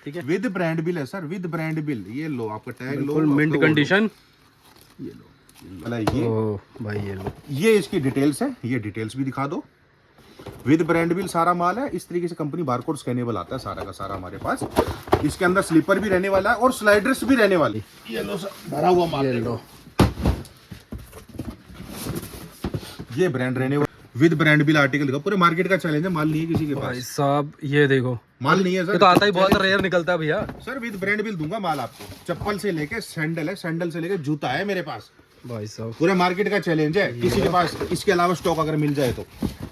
ठीक है, with brand bill है सर, विद ब्रांड बिल। ये लो आपका टैग लो, फुल मिंट कंडीशन। ये लो भला ये भाई ये लो, ये इसकी डिटेल्स है, ये डिटेल्स भी दिखा दो। विद ब्रांड बिल सारा माल है। इस तरीके से कंपनी बारकोड स्कैनेबल आता है सारा का सारा हमारे पास। इसके अंदर स्लीपर भी रहने वाला है और स्लाइडर्स भी रहने वाले। ये लो सर भरा हुआ माल, ये लो, ये ब्रांड रहने वाला विद ब्रांड बिल आर्टिकल दिखा। पूरे मार्केट का चैलेंज है, माल नहीं है किसी के भाई पास। साहब ये देखो, माल नहीं है सर, ये तो आता ही बहुत रेयर निकलता है भैया। सर विद ब्रांड बिल दूंगा माल आपको। चप्पल से लेके सैंडल है, सैंडल से लेके जूता है मेरे पास। भाई साहब पूरे मार्केट का चैलेंज है, किसी के पास इसके अलावा स्टॉक अगर मिल जाए तो।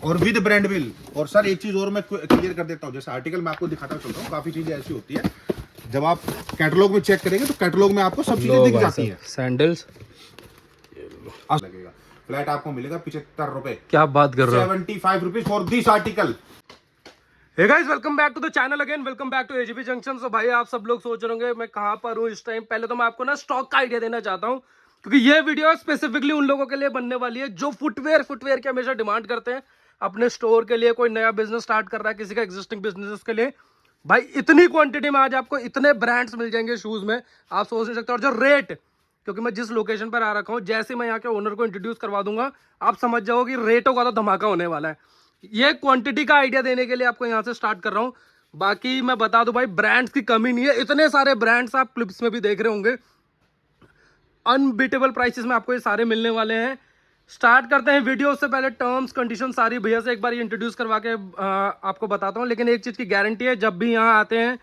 और विद ब्रांड बिल। और सर एक चीज और मैं क्लियर कर देता हूँ, जैसे आर्टिकल मैं आपको दिखाता चलता हूँ, काफी चीजें ऐसी होती है जब आप कैटलॉग में चेक करेंगे तो कैटलॉग में आपको सब चीजें दिख जाती है। सैंडल्स लगेगा फ्लैट आपको मिलेगा 75 रुपए। क्या बात कर रहे हो, 75 rupees for this article. Hey guys, welcome back to the channel again, welcome back to AGP junction. So भाई आप सब लोग सोच रहे होंगे मैं कहां पर हूं इस टाइम। पहले तो मैं आपको ना स्टॉक का आइडिया देना चाहता हूं, क्योंकि ये वीडियो स्पेसिफिकली उन लोगों के लिए बनने वाली है जो फुटवेयर की हमेशा डिमांड करते हैं अपने स्टोर के लिए। कोई नया बिजनेस स्टार्ट कर रहा है, किसी का एग्जिस्टिंग बिजनेस के लिए। भाई इतनी क्वांटिटी में आज आपको इतने ब्रांड्स मिल जाएंगे शूज में, आप सोच नहीं सकते। और जो रेट, क्योंकि मैं जिस लोकेशन पर आ रखा हूं, जैसे मैं यहाँ के ओनर को इंट्रोड्यूस करवा दूंगा आप समझ जाओ कि रेटों का तो धमाका होने वाला है। ये क्वांटिटी का आइडिया देने के लिए आपको यहाँ से स्टार्ट कर रहा हूँ। बाकी मैं बता दूं भाई, ब्रांड्स की कमी नहीं है, इतने सारे ब्रांड्स आप क्लिप्स में भी देख रहे होंगे। अनबीटेबल प्राइसेस में आपको ये सारे मिलने वाले हैं। स्टार्ट करते हैं वीडियो। उससे पहले टर्म्स कंडीशन सारी भैया से एक बार इंट्रोड्यूस करवा के आपको बताता हूँ। लेकिन एक चीज़ की गारंटी है, जब भी यहाँ आते हैं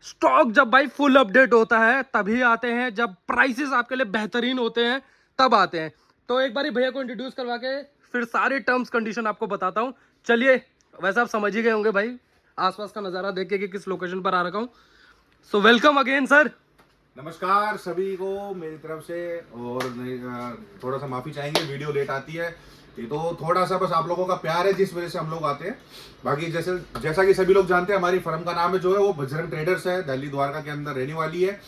स्टॉक जब भाई फुल अपडेट होता है तभी आते हैं, जब प्राइसेस आपके लिए बेहतरीन होते हैं तब आते हैं। तो एक बार भैया को इंट्रोड्यूस करवा के फिर सारे टर्म्स कंडीशन आपको बताता हूँ। चलिए, वैसे आप समझ ही गए होंगे भाई आसपास का नज़ारा देख के कि किस लोकेशन पर आ रखा हूँ। So welcome again sir. नमस्कार सभी को मेरी तरफ से। और थोड़ा सा माफी चाहेंगे, वीडियो लेट आती है, ये तो थोड़ा सा बस आप लोगों का प्यार है जिस वजह से हम लोग आते हैं। बाकी जैसा कि सभी लोग जानते हैं, हमारी फर्म का नाम है जो है वो बजरंग ट्रेडर्स है, दिल्ली द्वारका के अंदर रहने वाली है।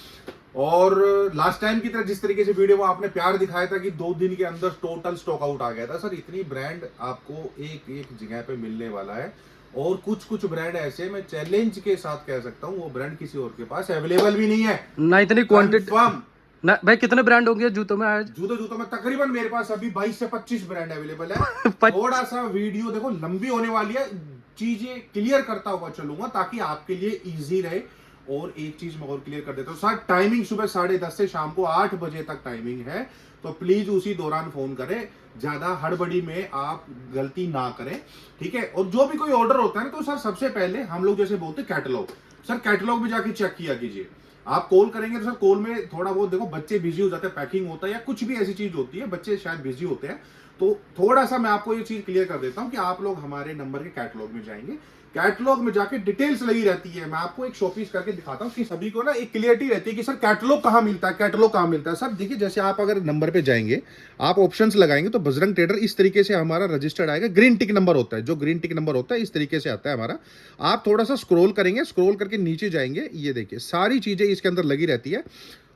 और लास्ट टाइम की तरह जिस तरीके से वीडियो में आपने प्यार दिखाया था कि 2 दिन के अंदर टोटल स्टॉक आउट आ गया था, सर इतनी ब्रांड आपको एक एक जगह पे मिलने वाला है। और कुछ ब्रांड ऐसे मैं चैलेंज के साथ कह सकता हूँ वो ब्रांड किसी और के पास अवेलेबल भी नहीं है ना, इतनी क्वांटिटी ना। भाई कितने ब्रांड होंगे जूतों में आज? जूतों में तकरीबन मेरे पास अभी 22 से 25 ब्रांड अवेलेबल है। थोड़ा सा वीडियो देखो लंबी होने वाली है, चीजें क्लियर करता हुआ चलूंगा ताकि आपके लिए इजी रहे। और एक चीज मैं और क्लियर कर देता हूँ सर, टाइमिंग सुबह 10:30 से शाम को 8 बजे तक टाइमिंग है, तो प्लीज उसी दौरान फोन करें, ज्यादा हड़बड़ी में आप गलती ना करें, ठीक है। और जो भी कोई ऑर्डर होता है ना, तो सर सबसे पहले हम लोग जैसे बोलते हैं कैटलॉग, सर कैटलॉग में जाके चेक किया कीजिए। आप कॉल करेंगे तो सर कॉल में थोड़ा बहुत देखो बच्चे बिजी हो जाते हैं, पैकिंग होता है या कुछ भी ऐसी चीज होती है, बच्चे शायद बिजी होते हैं, तो थोड़ा सा मैं आपको ये चीज क्लियर कर देता हूं कि आप लोग हमारे नंबर के कैटलॉग में जाएंगे, कैटलॉग में जाके डिटेल्स लगी रहती है। मैं आपको एक शोपीस करके दिखाता हूँ कि सभी को ना एक क्लियरिटी रहती है कि सर कैटलॉग कहाँ मिलता है, कैटलॉग कहाँ मिलता है। सर देखिए, जैसे आप अगर नंबर पे जाएंगे, आप ऑप्शंस लगाएंगे तो बजरंग ट्रेडर इस तरीके से हमारा रजिस्टर्ड आएगा। ग्रीन टिक नंबर होता है, जो ग्रीन टिक नंबर होता है इस तरीके से आता है हमारा। आप थोड़ा सा स्क्रॉल करेंगे, स्क्रॉल करके नीचे जाएंगे, ये देखिए सारी चीजें इसके अंदर लगी रहती है।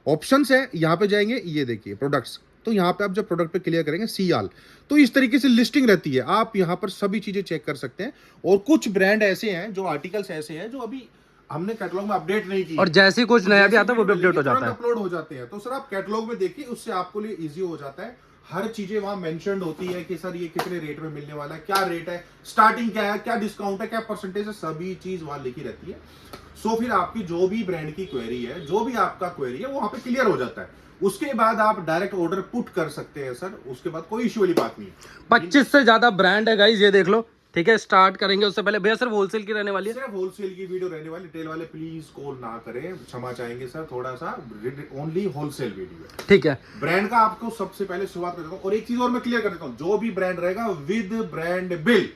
ऑप्शंस है, यहाँ पे जाएंगे, ये देखिए प्रोडक्ट्स, तो यहाँ पे आप जब प्रोडक्ट पे क्लियर करेंगे सीआल, तो इस तरीके से लिस्टिंग रहती है। आप यहाँ पर सभी चीजें चेक कर सकते हैं। और कुछ ब्रांड ऐसे हैं, जो आर्टिकल्स ऐसे हैं जो अभी हमने कैटलॉग में अपडेट नहीं की, और जैसे ही कुछ नया भी आता है वो भी अपडेट हो जाता है, अपलोड हो जाते हैं। तो सर आप कैटलॉग में देखिए, उससे आपको लिए इजी हो जाता है। हर चीजें वहां मेंशन्ड होती है कि सर ये कितने रेट में मिलने वाला है, क्या रेट है, स्टार्टिंग क्या है, क्या डिस्काउंट है, क्या परसेंटेज है, सभी चीज वहां लिखी रहती है। सो फिर आपकी जो भी ब्रांड की क्वेरी है, जो भी आपका क्वेरी है, वो वहां पे क्लियर हो जाता है। उसके बाद आप डायरेक्ट ऑर्डर पुट कर सकते हैं सर, उसके बाद कोई इश्यू वाली बात नहीं। 25 से ज्यादा ब्रांड है गाइस, ये देख लो, ठीक है। स्टार्ट करेंगे उससे पहले भैया सिर्फ होलसेल की रहने वाली है, सिर्फ होलसेल की वीडियो रहने वाली। रिटेल वाले प्लीज कॉल ना करें, क्षमा चाहेंगे सर, थोड़ा सा ओनली होलसेल वीडियो है, ठीक है। ब्रांड का आपको सबसे पहले शुरुआत कर देता हूं। और एक चीज और मैं क्लियर कर देता हूं, जो भी ब्रांड रहेगा विद ब्रांड बिल,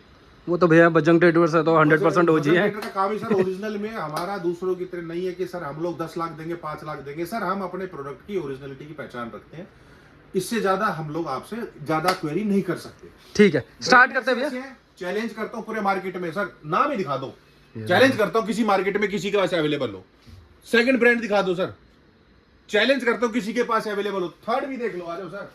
वो तो भैया बजरंग ट्रेडर्स है तो 100% ओजी है। का काम है सर। ओरिजिनल में हमारा दूसरों की तरह नहीं है कि सर हम लोग 10 लाख देंगे, 5 लाख देंगे। सर हम अपने प्रोडक्ट की ओरिजिनलिटी की पहचान रखते हैं, इससे ज्यादा हम लोग आपसे ज्यादा क्वेरी नहीं कर सकते, ठीक है। स्टार्ट करते हैं भैया। चैलेंज करता हूं पूरे मार्केट में सर, नाम ही दिखा दो, चैलेंज करता हूं किसी मार्केट में किसी के पास अवेलेबल हो। सेकंड ब्रांड दिखा दो सर, चैलेंज करता हूं किसी के पास अवेलेबल हो। थर्ड भी देख लो, आ जाओ सर।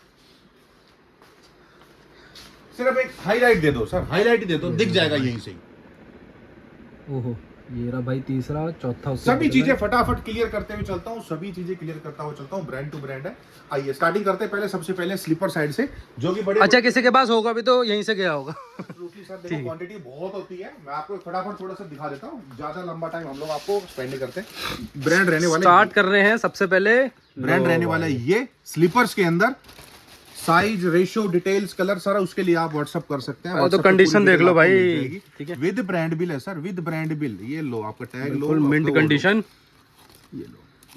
सिर्फ एक हाईलाइट दे दो सर, हाईलाइट दे दो, दिख जाएगा यहीं से। ओहो, ये रहा भाई तीसरा, चौथा उससे सभी बगल चीजें में। फटाफट क्लियर करते हुए चलता हूँ, सभी चीजें क्लियर करता हुआ चलता हूँ। ब्रांड टू ब्रांड है। आइए स्टार्टिंग करते हैं पहले, सबसे पहले स्लीपर साइड से, जो कि बड़े अच्छा किसी के पास होगा भी तो यहीं से गया होगा। Absolutely सर, देखो क्वांटिटी बहुत होती है। मैं आपको फटाफट थोड़ा सा दिखा देता हूँ, ज्यादा लंबा टाइम हम लोग आपको स्पेंड नहीं करते। ब्रांड रहने वाले, स्टार्ट कर रहे हैं सबसे पहले। ब्रांड रहने वाला है ये स्लीपर्स के अंदर। साइज, रेशियो, डिटेल्स, कलर सारा उसके लिए आप व्हाट्सअप कर सकते हैं। तो कंडीशन देख लो भाई, ठीक है। विद ब्रांड बिल है सर, विद ब्रांड बिल। ये लो आपका टैग, लो फुल मिंट आपका कंडीशन। ये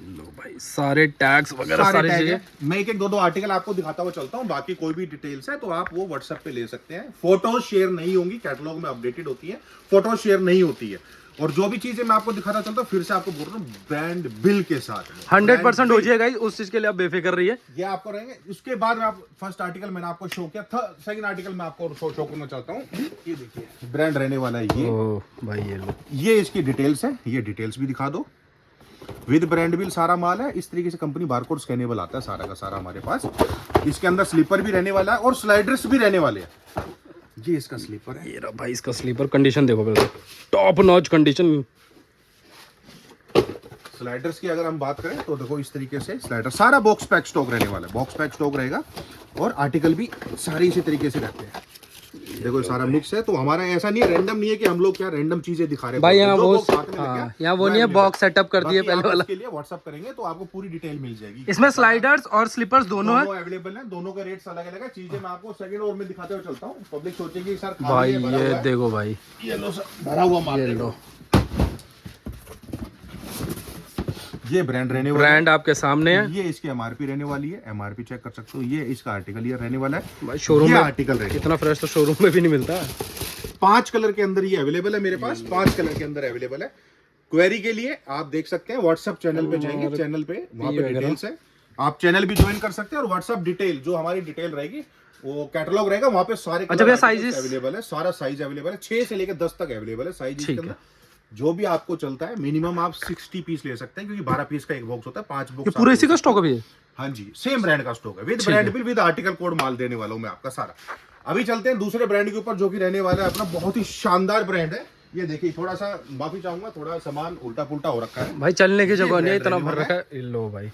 लो भाई सारे टैग्स वगैरह सारी टैग चीजें। है। मैं एक एक दो आर्टिकल आपको दिखाता हुआ चलता हूँ, बाकी कोई भी डिटेल्स है तो आप वो व्हाट्सएप पे ले सकते हैं। फोटो शेयर नहीं होंगी, कैटलॉग में अपडेटेड होती है, फोटो शेयर नहीं होती है। और जो भी चीजें मैं आपको दिखाता चलता हूँ, फिर से आपको बोल रहा हूँ ब्रांड बिल के साथ 100% हो जाएगा उस चीज के लिए आप बेफिक्र रहिए। ये आपको रहेंगे। उसके बाद में आप फर्स्ट आर्टिकल मैंने आपको शो किया था, सेकंड आर्टिकल मैं आपको शो करना चाहता हूँ। ये देखिए ब्रांड रहने वाला है ये। ओ भाई ये लो, ये इसकी डिटेल्स है, ये डिटेल्स भी दिखा दो। विद ब्रांड बिल सारा माल है। इस तरीके से कंपनी बारकोड स्कैनेबल आता है सारा का सारा हमारे पास। इसके अंदर स्लीपर भी रहने वाला है और स्लाइडर्स भी रहने वाले हैं। ये इसका स्लीपर है। ये रहा भाई इसका स्लीपर। कंडीशन देखो पहले, टॉप नॉच कंडीशन। स्लाइडर्स की अगर हम बात करें तो देखो इस तरीके से स्लाइडर सारा बॉक्स पैक स्टॉक रहने वाला है, बॉक्स पैक स्टॉक रहेगा। और आर्टिकल भी सारे इसी तरीके से रहते हैं। देखो सारा मिक्स है, तो हमारा ऐसा नहीं है, रैंडम नहीं है कि हम लोग क्या रैंडम चीजें दिखा रहे हैं भाई यहाँ जो वो box हाथ में लग गया, यहाँ वो नहीं है, बॉक्स सेटअप कर दिए बाकी पहले आप वाला। इसके लिए व्हाट्सअप करेंगे तो आपको पूरी डिटेल मिल जाएगी। इसमें स्लाइडर्स और स्लीपर्स दोनों है अवेलेबल है, दोनों का रेट्स अलग अलग है। चीजें मैं आपको सेकंड और में दिखाते हुए चलता हूँ। पब्लिक सोचेगी सर खाली भाई। है, भरा हुआ ये है। देखो भाई, ये लो सर, भरा हुआ माल ये देखो। लो, ये ब्रांड रहने वाला ब्रांड आपके सामने है। है। ये इसकी एमआरपी रहने वाली है, एमआरपी चेक कर सकते हो। ये इसका आर्टिकल ये रहने वाला है भाई शोरूम ये में आर्टिकल रहेगा। इतना फ्रेश तो शोरूम में भी नहीं मिलता। 5 कलर के अंदर ये अवेलेबल है मेरे पास, 5 कलर के अंदर अवेलेबल है। क्वेरी के लिए आप देख सकते हैं व्हाट्सएप चैनल पे जाएंगे, चैनल पे वहां पे डिटेल्स है। आप चैनल भी ज्वाइन कर सकते हैं और व्हाट्सएप डिटेल जो हमारी डिटेल रहेगी वो कैटलॉग रहेगा, वहां पे सारे अच्छा भैया साइजेस अवेलेबल है, सारा साइज अवेलेबल है। 6 से लेकर 10 तक अवेलेबल है साइज इसके अंदर। जो भी आपको चलता है मिनिमम आप 60 पीस ले सकते हैं, क्योंकि 12 पीस का एक बॉक्स होता है, 5 बॉक्स पूरे इसी का स्टॉक है। हाँ जी, सेम ब्रांड का स्टॉक है, with brand bill, with article code माल देने वाला हूं मैं आपका सारा। अभी चलते हैं दूसरे ब्रांड के ऊपर, जो कि रहने वाला है अपना बहुत ही शानदार ब्रांड है। ये देखिए, थोड़ा सा माफी चाहूंगा, थोड़ा सामान उल्टा पुल्टा हो रखा है भाई, चलने की जगह नहीं है, इतना भर रखा है। लो भाई,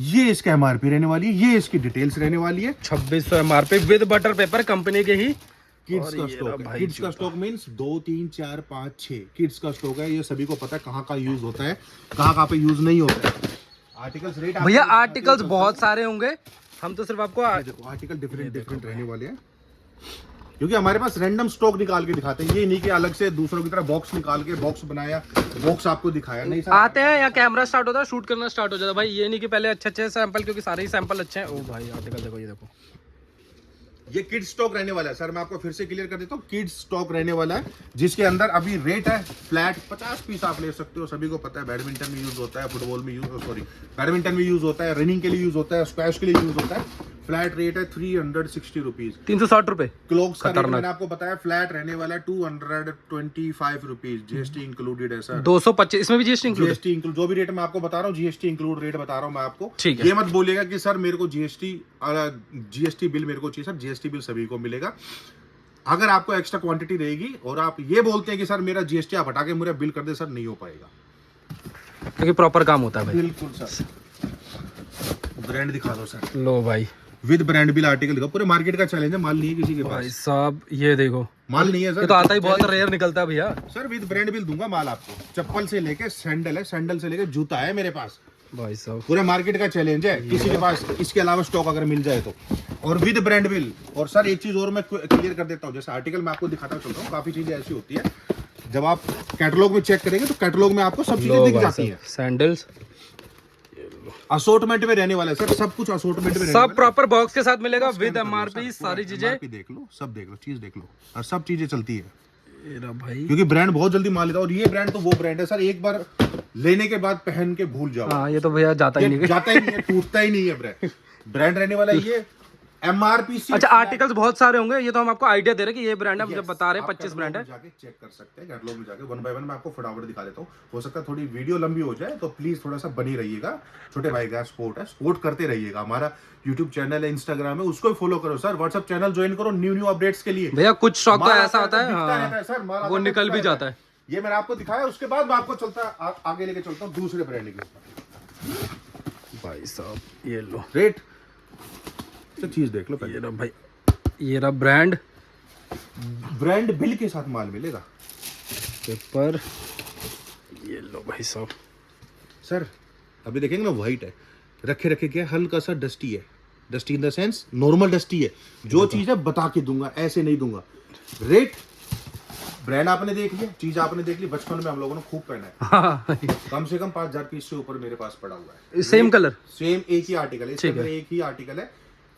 ये इसका एमआरपी रहने वाली है, ये इसकी डिटेल्स रहने वाली है। 2600 MRP with butter paper, company के ही। किड्स का स्टॉक है। किड्स का स्टॉक मींस 2 3 4 5 6 किड्स का स्टॉक है। ये सभी को पता है कहाँ का यूज होता है, कहाँ पे यूज नहीं होता है। आर्टिकल्स रेट भैया आर्टिकल्स बहुत सारे होंगे, हम तो सिर्फ आपको देखो आर्टिकल डिफरेंट रहने वाले हैं, क्योंकि हमारे पास रैंडम स्टॉक निकाल के दिखाते हैं। ये नहीं कि अलग से दूसरों की तरह बॉक्स निकाल के बॉक्स बनाया, बॉक्स आपको दिखाया, नहीं सर। आते हैं या कैमरा स्टार्ट होता है, शूट करना स्टार्ट हो जाता है भाई। ये नहीं कि पहले अच्छे सैंपल, क्योंकि सारे ही सैंपल अच्छे हैं। ओ भाई आर्टिकल देखो, ये देखो, ये किड्स स्टॉक रहने वाला है सर। मैं आपको फिर से क्लियर कर देता हूँ, किड्स स्टॉक रहने वाला है, जिसके अंदर अभी रेट है फ्लैट 50 पीस आप ले सकते हो। सभी को पता है बैडमिंटन में यूज होता है, फुटबॉल में यूज, सॉरी बैडमिंटन में यूज होता है, रनिंग के लिए यूज होता है, स्क्वैश के लिए यूज होता है। फ्लैट रेट है 360 रुपीज, 360 रुपए। क्लोक्स का रेट मैंने आपको बताया फ्लैट रहने वाला है 225 रुपीज, जीएसटी इंक्लूडेड है सर। 225, इसमें भी जीएसटी इंक्लूड? जीएसटी इंक्लूड, जो भी रेट मैं आपको बता रहा हूँ जीएसटी इंक्लूड रेट बता रहा हूँ मैं आपको। ठीक है। ये मत बोलिएगा कि सर मेरे को जीएसटी बिल मेरे को चाहिए। सर जीएसटी बिल सभी को मिलेगा। अगर आपको एक्स्ट्रा क्वांटिटी रहेगी और आप ये बोलते हैं कि सर मेरा जीएसटी आप हटा के मेरा बिल कर दे, सर नहीं हो पाएगा, क्योंकि प्रॉपर काम होता है भाई। बिल्कुल सर। ब्रांड दिखा दो सर, लो भाई, विद ब्रांड बिल आर्टिकल दिखाओ। पूरे मार्केट का चैलेंज है, माल नहीं है किसी के भाई पास। साहब ये देखो, माल नहीं है सर, ये तो आता ही बहुत रेयर निकलता है भैया। सर विद ब्रांड बिल दूंगा माल आपको। चप्पल से लेके सैंडल है, सैंडल से लेके जूता है मेरे पास। भाई साहब पूरे मार्केट का चैलेंज है, किसी के पास इसके अलावा स्टॉक अगर मिल जाए तो, और विद ब्रांड बिल। और सर एक चीज और मैं क्लियर कर देता हूँ, जैसे आर्टिकल मैं आपको दिखाता चलता हूँ, काफी चीजें ऐसी होती है जब आप कैटलॉग में चेक करेंगे तो कैटलॉग में आपको सब चीजें दिख जाती है। सैंडल्स असोर्टमेंट में रहने वाला है सर, सब कुछ असोर्टमेंट में रहने सब वाला है। प्रॉपर बॉक्स के साथ मिलेगा, विद पूरा एमआरपी सारी चीजें। MRP देख लो, सब देख लो, चीज देख लो, और सब चीजें चलती है। एरा भाई, क्योंकि ब्रांड बहुत जल्दी मान लेता है, और ये ब्रांड तो वो ब्रांड है सर, एक बार लेने के बाद पहन के भूल जाओ। हाँ ये तो भैया जाता ही नहीं। जाता ही नहीं है, टूटता ही नहीं है ब्रांड। ब्रांड रहने वाला है ये एमआरपी। अच्छा आर्टिकल्स बहुत सारे होंगे, ये तो हम आपको आइडिया दे रहे हैं कि ये ब्रांड है, हम जब बता रहे हैं 25 ब्रांड है। जाके चेक कर सकते हैं कैटलॉग में जाके, वन बाय वन मैं आपको फटाफट दिखा देता हूँ। हो सकता है थोड़ी वीडियो लंबी हो जाए, तो प्लीज थोड़ा सा बनी रहिएगा। छोटे भाई का सपोर्ट है, सपोर्ट करते रहिएगा। हमारा यूट्यूब चैनल है, इंस्टाग्राम है, उसको फॉलो करो सर। व्हाट्सएप चैनल ज्वाइन करो न्यू अपडेट्स के लिए। भैया कुछ स्टॉक तो ऐसा होता है, दिखता हाँ, रहता है सर, माल वो आता निकल भी दिखता जाता है। ये मैंने आपको दिखाया, उसके बाद मैं आपको आगे लेके चलता हूँ दूसरे ब्रांड के ऊपर। भाई साहब ये लो रेट तो चीज देख लो पहले। ये रहा भाई, ये रहा ब्रांड बिल के साथ माल मिलेगा। पेपर, ये लो भाई साहब। सर अभी देखेंगे ना, व्हाइट है, रखे क्या हल्का सा डस्टी है, dusty in the sense normal dusty है। जो चीज है बता के दूंगा, ऐसे नहीं दूंगा। रेट, ब्रांड आपने देख लिया, चीज आपने देख ली, बचपन में हम लोगों ने खूब पहना है। हाँ। कम से कम 5000 पीस से ऊपर मेरे पास पड़ा हुआ है। सेम कलर, सेम एक ही आर्टिकल है, इसके अंदर एक ही आर्टिकल है।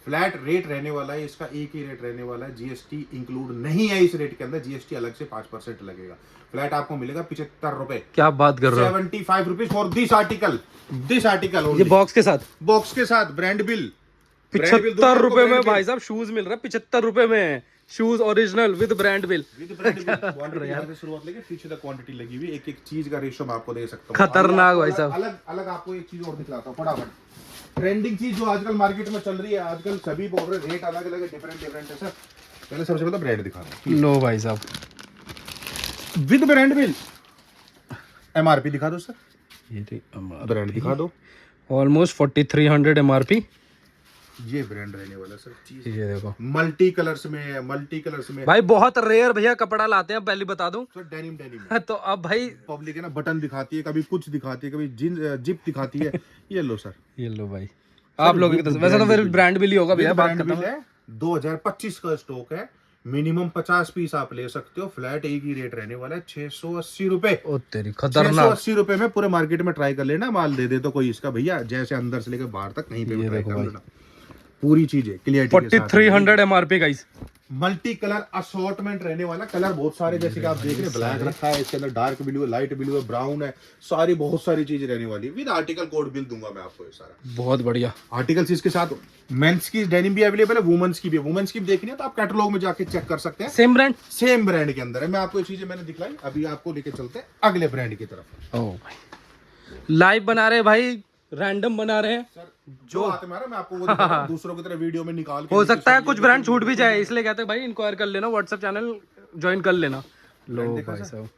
फ्लैट रेट रहने वाला है, इसका एक ही रेट रहने वाला है। जीएसटी इंक्लूड नहीं है इस रेट के अंदर, जीएसटी अलग से 5% लगेगा। फ्लैट आपको मिलेगा 75 रुपए। क्या बात कर रहे हो? 75 रुपीज फॉर दिस आर्टिकल ये बॉक्स के साथ, बॉक्स के साथ ब्रांड बिल। 75 रुपए में भाई साहब शूज मिल रहा है। 75 रुपए में shoes original with brand bill. Quantity शुरुआत लेके पीछे तक क्वांटिटी लगी हुई, एक चीज का रेशो मैं आपको दे सकता हूँ। खतरनाक भाई साहब। अलग अलग आपको एक चीज और दिखलाता हूँ फटाफट। ट्रेंडिंग चीज जो आजकल मार्केट में चल रही है, आजकल सभी बोल रहे रेट अलग अलग है, डिफरेंट है। सर पहले सबसे पहले ब्रांड दिखा रहा लो भाई साहब, विद ब्रांड बिल। एमआरपी दिखा दो सर, ये ब्रांड दिखा दो। Almost 4300 MRP. ये ब्रांड रहने वाला सर चीज। ये देखो मल्टी कलर्स में है, मल्टी कलर्स में। भाई बहुत रेयर भैया कपड़ा लाते हैं, पहले बता दूं। सर डेनिम तो अब भाई पब्लिक है ना, बटन दिखाती है, कभी कुछ दिखाती है, कभी जिप दिखाती है। ये लो सर, ये लो भाई, आप लोगों की वैसे तो फिर ब्रांड बिल ही होगा भैया। बात ब्रांड बिल है, 2025 का स्टॉक है। मिनिमम 50 पीस आप ले सकते हो। फ्लैट एक ही रेट रहने वाला है 680 रुपए। ओ तेरी खतरनाक। 680 रुपए में पूरे मार्केट में ट्राई कर लेना, माल दे तो कोई इसका भैया, जैसे अंदर से लेकर बाहर तक नहीं पे ट्राई कर लेना, पूरी चीजें क्लियरिटी के साथ। 4300 MRP guys. Multi colour assortment रहने वाला, कलर बहुत सारे जैसे कि आप देख रहे हैं, ब्लैक रखा है, इसके अंदर डार्क ब्लू है, लाइट ब्लू है, ब्राउन है, सारी बहुत सारी चीजें रहने वाली है। विद आर्टिकल कोड बिल दूंगा मैं आपको ये सारा। बहुत बढ़िया आर्टिकल्स इसके साथ मेंस की डेनिम भी अवेलेबल है, वुमेन्स की भी है। वुमेन्स की भी देखनी है तो आप कैटलॉग में जाके चेक कर सकते हैं। सेम ब्रांड के अंदर है। मैं आपको ये चीजें मैंने दिखलाई, अभी आपको लेके चलते हैं अगले ब्रांड की तरफ। ओ भाई लाइव बना रहे भाई, रैंडम बना रहे हैं सर जो हाथ में आ रहा है मैं आपको वो दिखा रहा हूं, दूसरों की तरह वीडियो में निकाल के। हो सकता है कुछ ब्रांड छूट भी जाए, इसलिए कहते हैं भाई इंक्वायर कर लेना, व्हाट्सएप चैनल ज्वाइन कर लेना। लो भाई साहब,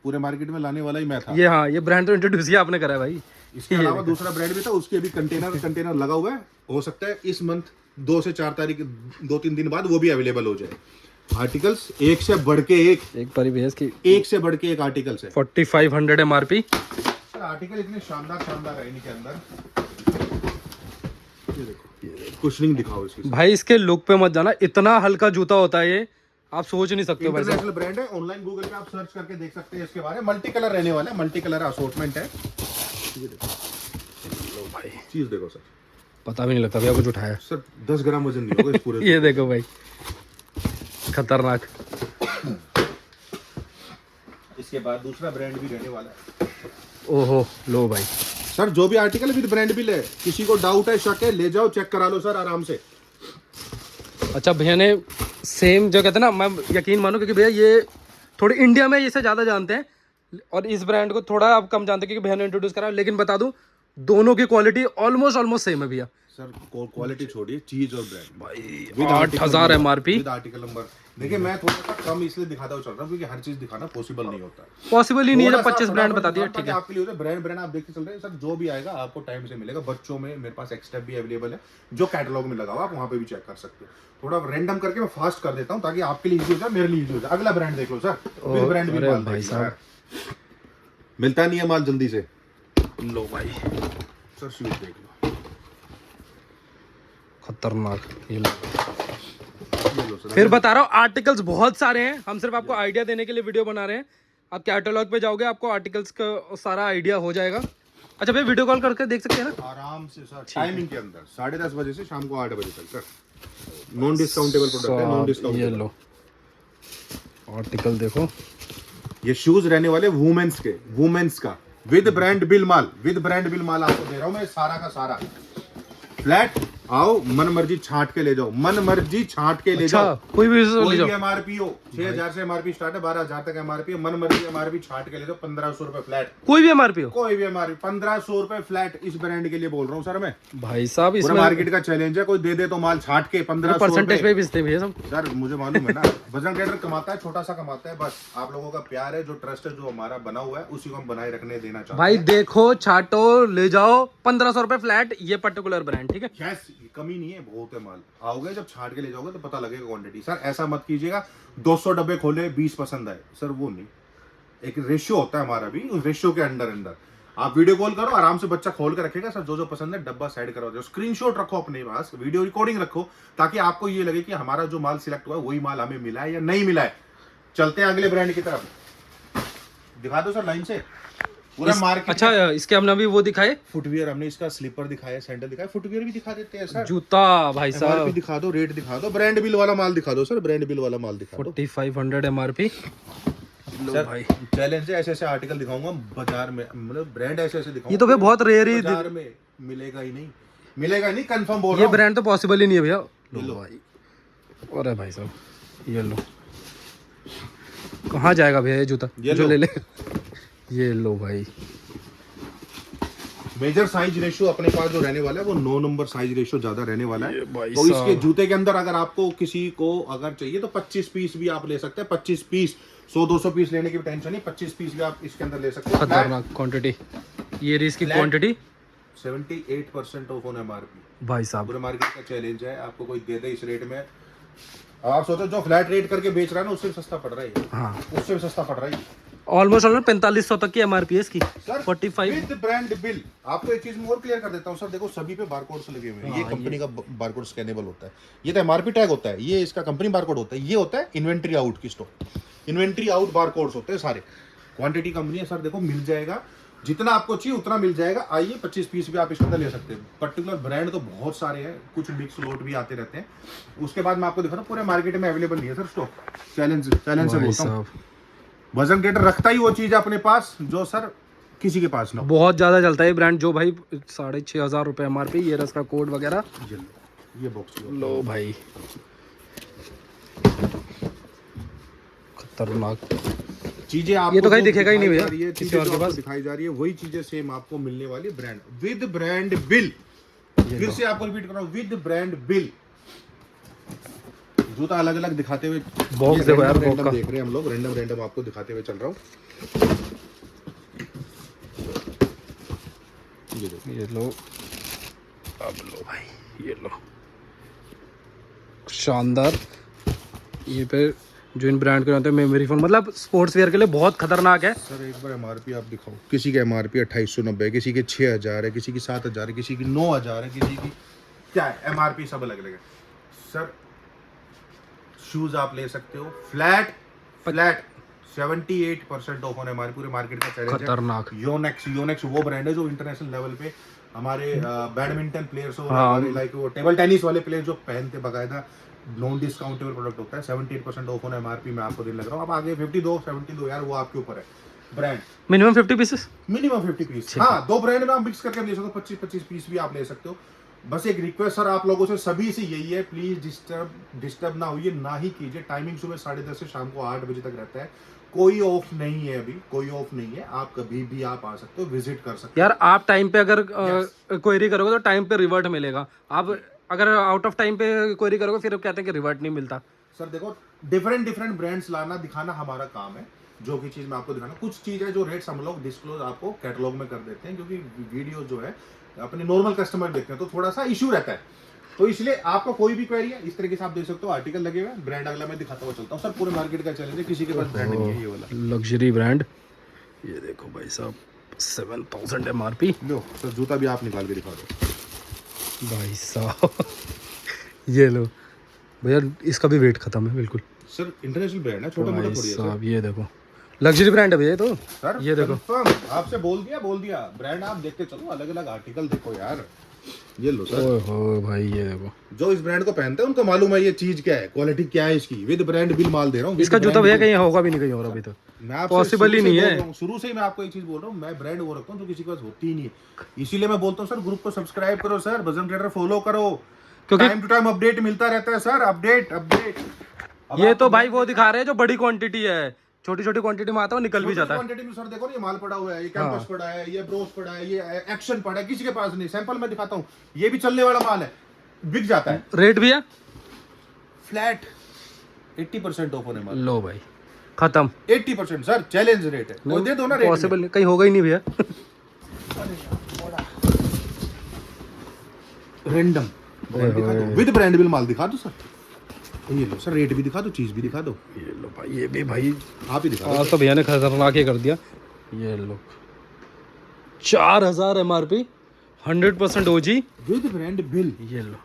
पूरे मार्केट में लाने वाला ही मैं था ये। हाँ ये ब्रांड तो इंट्रोड्यूस ही आपने करा है भाई। इसके अलावा दूसरा ब्रांड भी था, उसके अभी कंटेनर लगा हुआ है। हो सकता है इस मंथ 2 से 4 तारीख, 2-3 दिन बाद वो भी अवेलेबल हो जाए। आर्टिकल्स एक से बढ़ के एक परिवेश की एक से बढ़ के एक आर्टिकल्स है। 4500 एमआरपी। आर्टिकल इतने शानदार है इनके अंदर। ये देखो, कुशनिंग दिखाओ इसकी। भाई इसके लुक पे मत जाना, इतना हल्का जूता होता है ये, आप सोच नहीं सकते भाई साहब। इंटरनेशनल ब्रांड है, ऑनलाइन गूगल पे आप सर्च करके देख सकते हैं इसके बारे में। मल्टी कलर रहने वाला है, मल्टी कलर असॉर्टमेंट है। ये देखो, लो भाई चीज देखो सर, पता भी नहीं लगता भैया कुछ उठाया सर 10 ग्राम वजन नहीं होगा इस पूरे। ये देखो भाई, खतरनाक। इसके बाद दूसरा ब्रांड भी रहने वाला है। ओहो लो भाई, सर जो भी आर्टिकल विद ब्रांड बिल है, किसी को डाउट है, शक है, ले जाओ चेक करा लो सर आराम से। अच्छा भैया ने सेम जो कहते हैं ना, मैं यकीन मानो क्योंकि भैया ये थोड़ी इंडिया में इसे ज़्यादा जानते हैं और इस ब्रांड को थोड़ा आप कम जानते हैं क्योंकि भैया ने इंट्रोड्यूस करा। लेकिन बता दूं दोनों की क्वालिटी ऑलमोस्ट सेम है भैया। सर क्वालिटी छोड़िए, चीज और ब्रांड भाई 8000 एमआरपी विद आर्टिकल नंबर। देखिए मैं थोड़ा सा कम इसलिए दिखाता हूँ चल रहा हूँ क्योंकि हर चीज दिखाना पॉसिबल नहीं होता है। पॉसिबल ही नहीं है जब 25 ब्रांड बता दिया। ठीक है, आपके लिए ब्रांड आप देखते चल रहे हैं सर, जो भी आएगा आपको टाइम से मिलेगा। बच्चों में मेरे पास एक्सटेप भी अवेलेबल है, जो कैटलॉग में लगा हुआ आप वहाँ पे भी चेक कर सकते हो। थोड़ा रैंडम करके मैं फास्ट कर देता हूँ ताकि आपके लिए इजी हो जाए, मेरे लिए इजी हो जाए। अगला ब्रांड देख लो सर, ब्रांड भी माल भाई साहब मिलता नहीं है माल जल्दी से। लो भाई सर शूज देख लो, खतरनाक। ये लो सर। फिर बता रहा हूँ आर्टिकल्स बहुत सारे हैं, हम सिर्फ आपको आइडिया देने के लिए वीडियो बना रहे हैं। आप कैटलॉग पे जाओगे आपको आर्टिकल्स का सारा आइडिया हो जाएगा। अच्छा भैया वीडियो कॉल करके देख सकते हैं ना आराम से सर, टाइमिंग के अंदर 10:30 बजे से शाम को 8 बजे तक सर। नॉन डिस्काउंटेबल प्रोडक्ट है, नॉन ये डिस्काउंटेबल। लो आर्टिकल देखो, ये शूज रहने वाले वुमेन्स के, वुमेन्स का विद ब्रांड बिल माल, विद ब्रांड बिल माल आपको दे रहा हूं मैं सारा का सारा। फ्लैट आओ, मन मर्जी छांट के ले जाओ, मन मर्जी छांट के ले अच्छा, जाओ। कोई भी ले कोई जाओ। भी एमआरपी हो, 6000 से एमआरपी स्टार्ट है, 12000 तक एमआरपी है। मन मर्जी एमआरपी छांट के ले जाओ, 1500 रुपए फ्लैट। कोई भी एमआरपी हो, कोई भी एमआरपी 1500 रुपए फ्लैट। इस ब्रांड के लिए बोल रहा हूँ सर मैं। भाई साहब पूरा इसमें मार्केट का चैलेंज है, कोई दे दे तो माल छांट के 1500 परसेंटेज पे बेचते हैं भैया सब। सर मुझे मालूम है ना, बजरंग ट्रेडर कमाता है, छोटा सा कमाता है, बस आप लोगों का प्यार है, जो ट्रस्ट है, जो हमारा बना हुआ है, उसी को हम बनाए रखने देना चाहते भाई हैं। देखो, छाटो, ले जाओ, 1500 रुपए फ्लैट, ये पर्टिकुलर ब्रांड, ठीक है। यस, कमी नहीं है, बहुत है माल। आओगे जब छाट के ले जाओगे तो पता लगेगा क्वांटिटी। सर ऐसा मत कीजिएगा 200 डब्बे खोले 20 पसंद आए, सर वो नहीं। एक रेशियो होता है हमारा भी, उस रेशियो के अंदर आप वीडियो कॉल करो, आराम से बच्चा खोल के रखेगा, सर जो पसंद है डब्बा साइड करो दो, स्क्रीनशॉट रखो अपने पास, वीडियो रिकॉर्डिंग रखो, ताकि आपको ये लगे कि हमारा जो माल सिलेक्ट हुआ है वही माल हमें मिला है या नहीं मिला है। चलते हैं अगले ब्रांड की तरफ, दिखा दो सर लाइन से पूरा मार्केट। अच्छा, इसके हमने अभी वो दिखाए, फुटवियर, हमने इसका स्लीपर दिखाया, सैंडल दिखाया, फुटवियर भी दिखा देते हैं सर। जूता भाई एमआरपी साहब दिखा दो, रेट दिखा दो, ब्रांड बिल वाला माल दिखा दो सर, ब्रांड बिल वाला माल दिखा दो। 4500 एमआरपी। सर भाई चैलेंज है, ऐसे ऐसे आर्टिकल दिखाऊंगा बाजार में, मतलब ब्रांड ऐसे ऐसे दिखाऊंगा, ये तो फिर बहुत रेयर ही, बाजार में मिलेगा ही नहीं, मिलेगा ही नहीं, कंफर्म बोल ये रहा हूं। ब्रांड तो पॉसिबल ही नहीं है भैया। लो लो। भाई, अरे भाई साहब ये लो, कहाँ जाएगा भैया ये जूता, ये जो लो। ले ले। ये लो भाई, मेजर साइज रेशियो अपने पास जो रहने वाला है वो 9 नंबर साइज रेशियो ज्यादा रहने वाला है। भाई तो इसके साहब। जूते के अंदर अगर आपको किसी को अगर चाहिए तो 25 पीस भी आप ले सकते हैं, 25 पीस, 100-200 पीस लेने की टेंशन नहीं, 25 पीस भी आप इसके अंदर ले सकते हैं। खतरनाक क्वांटिटी, ये रही इसकी Flat। Quantity 78% of on MRP. भाई साहब। पूरे मार्केट का चैलेंज है, आपको कोई दे दे इस रेट में। अब आप सोचो जो फ्लैट रेट करके बेच रहा है ना, उससे भी सस्ता पड़ रहा है, हाँ, उससे भी सस्ता पड़ रहा है ऑलमोस्ट 4500 तक की एमआरपी है इसकी। सर। 45। With brand bill. आपको एक चीज मैं और क्लियर कर देता हूँ सर, देखो सभी पे बारकोड्स लगे हुए हैं, ये कंपनी का बारकोड स्कैनेबल होता है, ये तो एमआरपी टैग होता है, ये इसका कंपनी बारकोड होता है, ये होता है इन्वेंट्री आउट की स्टॉक, इन्वेंट्री आउट बारकोड्स होते हैं सारे। क्वांटिटी कंपनी है सर, देखो मिल जाएगा, जितना आपको चाहिए उतना मिल जाएगा। आइए 25 पीस भी आप इसके अंदर ले सकते हैं। पर्टिकुलर ब्रांड तो बहुत सारे हैं, कुछ मिक्स लोट भी आते रहते हैं। उसके बाद मैं आपको दिखाता हूँ, पूरे मार्केट में अवेलेबल नहीं है सर स्टॉक। चैलेंज से बोलता हूँ, वजन गेटर रखता ही वो चीज अपने पास जो सर किसी के पास ना हो। बहुत ज्यादा चलता है ये ब्रांड, जो भाई 6500 रुपए एमआरपी, ये रहा इसका कोड वगैरह। ये बॉक्स लो भाई, खतरनाक चीजें आपको ये तो कहीं जो दिखेगा ही नहीं दिखाई भैया, जा रही है, किसी चीजें और जो के आपको पास। दिखाई जा रही है वही चीजें सेम आपको मिलने वाली ब्रांड विद ब्रांड बिल। फिर से आपको रिपीट कर रहा हूं, विद ब्रांड बिल। जूता अलग अलग दिखाते हुए, बॉक्स देखो यार, बॉक्स का देख रहे हैं हम लोग, रैंडम आपको दिखाते हुए चल रहा हूँ। ये देखो, ये लो, अब लो भाई, ये लो, शानदार। ये पे जो इन ब्रांड के होते हैं मेमोरी फोन, मतलब स्पोर्ट्स वेयर के लिए बहुत खतरनाक है। सर एक बार एमआरपी आप दिखाओ। किसी का एमआरपी 2890 है, किसी के 6000 है, किसी की 7000 है, किसी की 9000 है, किसी की क्या है, एमआरपी सब अलग अलग है सर। शूज आप ले सकते हो फ्लैट 78% ऑफ ऑन एमआरपी। पूरे मार्केट का चैलेंज है। खतरनाक। योनेक्स वो ब्रांड है जो इंटरनेशनल लेवल पे हमारे बैडमिंटन प्लेयर्स और हाँ। हमारे लाइक वो टेबल टेनिस वाले प्लेयर जो पहनते, बकायदा नॉन डिस्काउंटेबल प्रोडक्ट होता है। 78% ऑफ ऑन एमआरपी में आपको देने लग रहा हूँ। अब आगे 52 72 यार वो आपके ऊपर है। Brand minimum 50 pieces, minimum 50 piece. हाँ, दो ब्रांड में आप मिक्स करके ले सकते हो, 25 पीस भी आप ले सकते हो। बस एक रिक्वेस्ट सर आप लोगों से सभी से यही है, प्लीज डिस्टर्ब ना होइए, ना ही कीजिए। टाइमिंग सुबह 10:30 से शाम को 8 बजे तक रहता है। कोई ऑफ नहीं है, अभी कोई ऑफ नहीं है। आप कभी भी आप आ सकते हो, विजिट कर सकते हो। यार आप टाइम पे अगर क्वेरी करोगे तो टाइम पे रिवर्ट मिलेगा। आप अगर आउट ऑफ टाइम पे क्वेरी करोगे फिर कहते हैं कि रिवर्ट नहीं मिलता। सर देखो, डिफरेंट ब्रांड्स लाना दिखाना हमारा काम है। जो की चीज मैं आपको दिखाना, कुछ चीज है जो रेट्स हम लोग डिस्क्लोज आपको कैटलॉग में कर देते हैं, क्योंकि वीडियो जो है अपने नॉर्मल कस्टमर देखते हैं तो थोड़ा सा इशू रहता है। तो इसलिए आपको कोई भी क्वेरी है इस तरीके से आप देख सकते हो, आर्टिकल लगे हुए हैं। ब्रांड अगला मैं दिखाता हुआ चलता हूँ सर। पूरे मार्केट का चैलेंज है, किसी के पास ब्रांड नहीं है ये वाला। लग्जरी ब्रांड, ये देखो भाई साहब, 7000 एमआरपी। लो सर, जूता भी आप निकाल के दिखा दो भाई साहब ये लो भैया, इसका भी वेट खत्म है बिल्कुल। सर। इंटरनेशनल ब्रांड है, छोटा मोटा भाई थोड़ी है सर। साहब ये देखो, लग्जरी ब्रांड है भैया ये तो। सर ये देखो, confirm, आपसे बोल दिया ब्रांड आप देखते चलो, अलग अलग आर्टिकल देखो यार। ये लो सर। ओए हो भाई ये देखो, जो इस ब्रांड को पहनते हैं उनको मालूम है ये चीज क्या है, क्वालिटी क्या है इसकी। विद ब्रांड बिल माल दे रहा हूँ। इसका जूता भैया कहीं होगा भी नहीं कहीं और अभी तक, मैं आपसे पॉसिबल ही नहीं है। शुरू से ही मैं आपको एक चीज बोल रहा हूँ, मैं ब्रांड वो रखता हूँ जो किसी के पास होती ही नहीं है। इसीलिए मैं बोलता हूँ सर ग्रुप को सब्सक्राइब करो सर, वजन ट्रेडर फॉलो करो, क्योंकि टाइम टू टाइम अपडेट मिलता रहता है सर। Update update. ये तो भाई वो दिखा रहे हैं जो बड़ी क्वांटिटी है, छोटी छोटी क्वांटिटी में आता है निकल भी जाता है। क्वांटिटी में सर देखो ये माल पड़ा हुआ है, ये कैंपस पड़ा है, ये ब्रोस पड़ा है, ये एक्शन पड़ा है, किसी के पास नहीं। सैंपल मैं दिखाता हूँ, ये भी चलने वाला माल है, बिक जाता है। रेट भैया फ्लैट 80% ऑफ होने माल। लो भाई खत्म, 80% सर चैलेंज रेट है, वो दे दो ना रेट। पॉसिबल नहीं, कहीं होगा ही नहीं भैया। रैंडम दिखा दो, विद ब्रांड बिल माल दिखा दो सर। ये लो सर, रेट भी दिखा दो, चीज भी दिखा दो। ये लो भाई, ये भी भाई आप ही दिखा दो। आज तो भैया ने खतरनाक ही कर दिया। ये लो 4000 MRP, 100% OG, with brand bill. ये लो